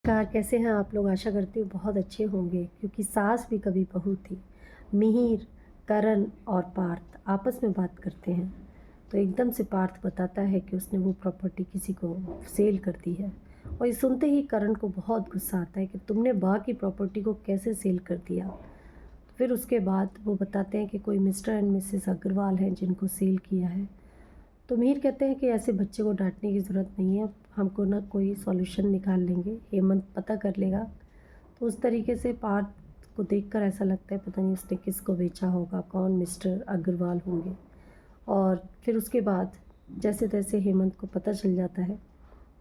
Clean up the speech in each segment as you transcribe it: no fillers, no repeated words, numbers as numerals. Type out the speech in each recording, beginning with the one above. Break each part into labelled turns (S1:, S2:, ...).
S1: नमस्कार, कैसे हैं आप लोग? आशा करती हूँ बहुत अच्छे होंगे क्योंकि सास भी कभी बहू थी। मिहिर, करण और पार्थ आपस में बात करते हैं तो एकदम से पार्थ बताता है कि उसने वो प्रॉपर्टी किसी को सेल कर दी है। और ये सुनते ही करण को बहुत गुस्सा आता है कि तुमने बा की प्रॉपर्टी को कैसे सेल कर दिया। फिर उसके बाद वो बताते हैं कि कोई मिस्टर एंड मिसेस अग्रवाल हैं जिनको सेल किया है। तो मीर कहते हैं कि ऐसे बच्चे को डांटने की ज़रूरत नहीं है, हमको ना कोई सॉल्यूशन निकाल लेंगे, हेमंत पता कर लेगा। तो उस तरीके से पार्थ को देखकर ऐसा लगता है पता नहीं उसने किसको बेचा होगा, कौन मिस्टर अग्रवाल होंगे। और फिर उसके बाद जैसे तैसे हेमंत को पता चल जाता है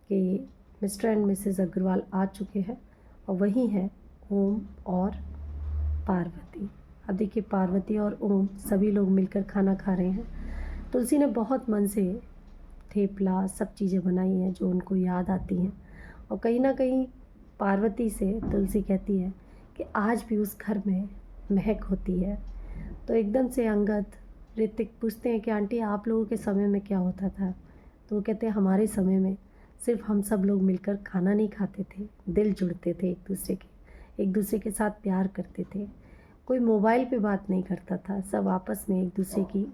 S1: कि मिस्टर एंड मिसेस अग्रवाल आ चुके हैं और वही हैं ओम और पार्वती। अब देखिए पार्वती और ओम सभी लोग मिलकर खाना खा रहे हैं। तुलसी ने बहुत मन से थेपला सब चीज़ें बनाई हैं जो उनको याद आती हैं। और कहीं ना कहीं पार्वती से तुलसी कहती है कि आज भी उस घर में महक होती है। तो एकदम से अंगद ऋतिक पूछते हैं कि आंटी आप लोगों के समय में क्या होता था। तो वो कहते हैं हमारे समय में सिर्फ हम सब लोग मिलकर खाना नहीं खाते थे, दिल जुड़ते थे एक दूसरे के साथ प्यार करते थे। कोई मोबाइल पे बात नहीं करता था, सब आपस में एक दूसरे की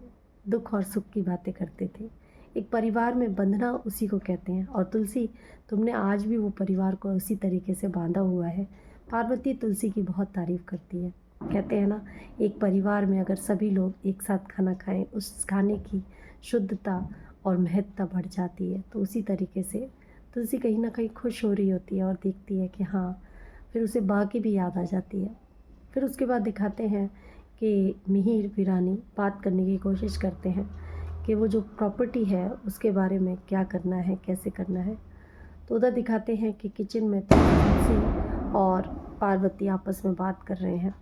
S1: दुख और सुख की बातें करते थे। एक परिवार में बंधना उसी को कहते हैं। और तुलसी, तुमने आज भी वो परिवार को उसी तरीके से बांधा हुआ है। पार्वती तुलसी की बहुत तारीफ़ करती है। कहते हैं ना, एक परिवार में अगर सभी लोग एक साथ खाना खाएं, उस खाने की शुद्धता और महत्ता बढ़ जाती है। तो उसी तरीके से तुलसी कहीं ना कहीं खुश हो रही होती है और देखती है कि हाँ, फिर उसे बा की भी याद आ जाती है। फिर उसके बाद दिखाते हैं कि मिहिर वीरानी बात करने की कोशिश करते हैं कि वो जो प्रॉपर्टी है उसके बारे में क्या करना है, कैसे करना है। तो उधर दिखाते हैं कि किचन में तुलसी और पार्वती आपस में बात कर रहे हैं।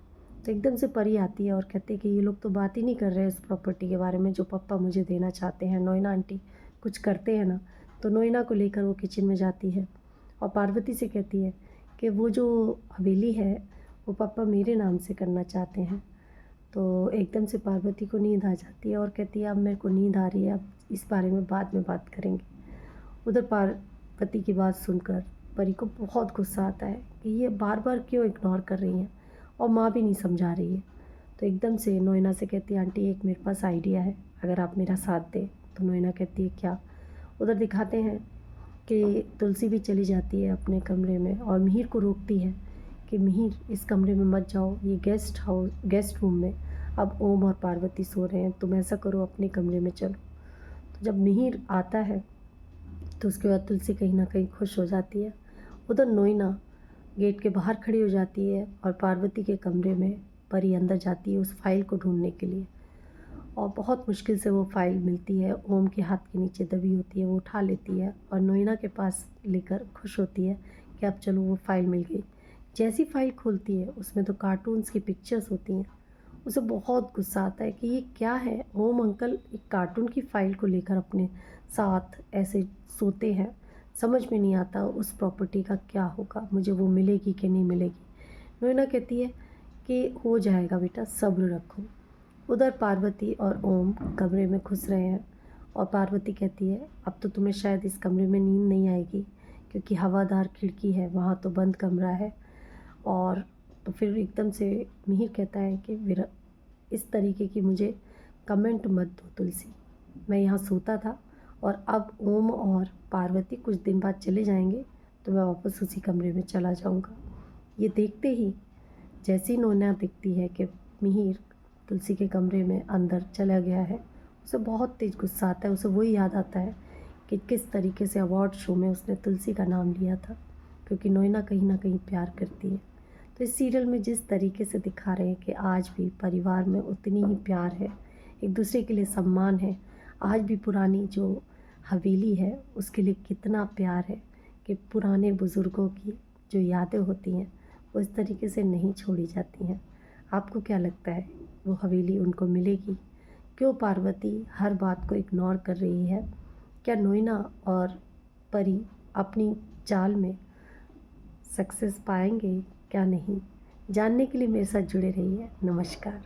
S1: तो एकदम से परी आती है और कहते हैं कि ये लोग तो बात ही नहीं कर रहे उस प्रॉपर्टी के बारे में जो पापा मुझे देना चाहते हैं। नोएना आंटी कुछ करते हैं ना। तो नोएना को लेकर वो किचन में जाती है और पार्वती से कहती है कि वो जो हवेली है वो पापा मेरे नाम से करना चाहते हैं। तो एकदम से पार्वती को नींद आ जाती है और कहती है अब मेरे को नींद आ रही है, अब इस बारे में बाद में बात करेंगे। उधर पार्वती की बात सुनकर परी को बहुत गुस्सा आता है कि ये बार बार क्यों इग्नोर कर रही हैं और माँ भी नहीं समझा रही है। तो एकदम से नोएना से कहती है आंटी एक मेरे पास आइडिया है, अगर आप मेरा साथ दें। तो नोएना कहती है क्या। उधर दिखाते हैं कि तुलसी भी चली जाती है अपने कमरे में और मिहिर को रोकती है कि मिहिर इस कमरे में मत जाओ, ये गेस्ट रूम में अब ओम और पार्वती सो रहे हैं, तुम ऐसा करो अपने कमरे में चलो। तो जब मिहिर आता है तो उसके बाद तुलसी कहीं ना कहीं खुश हो जाती है। उधर नोएना गेट के बाहर खड़ी हो जाती है और पार्वती के कमरे में परी अंदर जाती है उस फाइल को ढूंढने के लिए। और बहुत मुश्किल से वो फाइल मिलती है, ओम के हाथ के नीचे दबी होती है, वो उठा लेती है और नोएना के पास लेकर खुश होती है कि अब चलो वो फाइल मिल गई। जैसी फाइल खोलती है उसमें तो कार्टून्स की पिक्चर्स होती हैं। उसे बहुत गुस्सा आता है कि ये क्या है, ओम अंकल एक कार्टून की फ़ाइल को लेकर अपने साथ ऐसे सोते हैं। समझ में नहीं आता उस प्रॉपर्टी का क्या होगा, मुझे वो मिलेगी कि नहीं मिलेगी। नोएना कहती है कि हो जाएगा बेटा, सब्र रखो। उधर पार्वती और ओम कमरे में घुस रहे हैं और पार्वती कहती है अब तो तुम्हें शायद इस कमरे में नींद नहीं आएगी क्योंकि हवादार खिड़की है, वहाँ तो बंद कमरा है। और तो फिर एकदम से मिहिर कहता है कि इस तरीके की मुझे कमेंट मत दो तुलसी, मैं यहाँ सोता था और अब ओम और पार्वती कुछ दिन बाद चले जाएंगे तो मैं वापस उसी कमरे में चला जाऊँगा। ये देखते ही जैसी नोना दिखती है कि मिहिर तुलसी के कमरे में अंदर चला गया है, उसे बहुत तेज गुस्सा आता है। उसे वही याद आता है कि किस तरीके से अवार्ड शो में उसने तुलसी का नाम लिया था, क्योंकि नोएना कहीं ना कहीं प्यार करती है। तो इस सीरियल में जिस तरीके से दिखा रहे हैं कि आज भी परिवार में उतनी ही प्यार है, एक दूसरे के लिए सम्मान है, आज भी पुरानी जो हवेली है उसके लिए कितना प्यार है कि पुराने बुज़ुर्गों की जो यादें होती हैं वो इस तरीके से नहीं छोड़ी जाती हैं। आपको क्या लगता है, वो हवेली उनको मिलेगी? क्यों पार्वती हर बात को इग्नोर कर रही है? क्या नोएना और परी अपनी चाल में सक्सेस पाएंगे क्या नहीं? जानने के लिए मेरे साथ जुड़े रहिए। नमस्कार।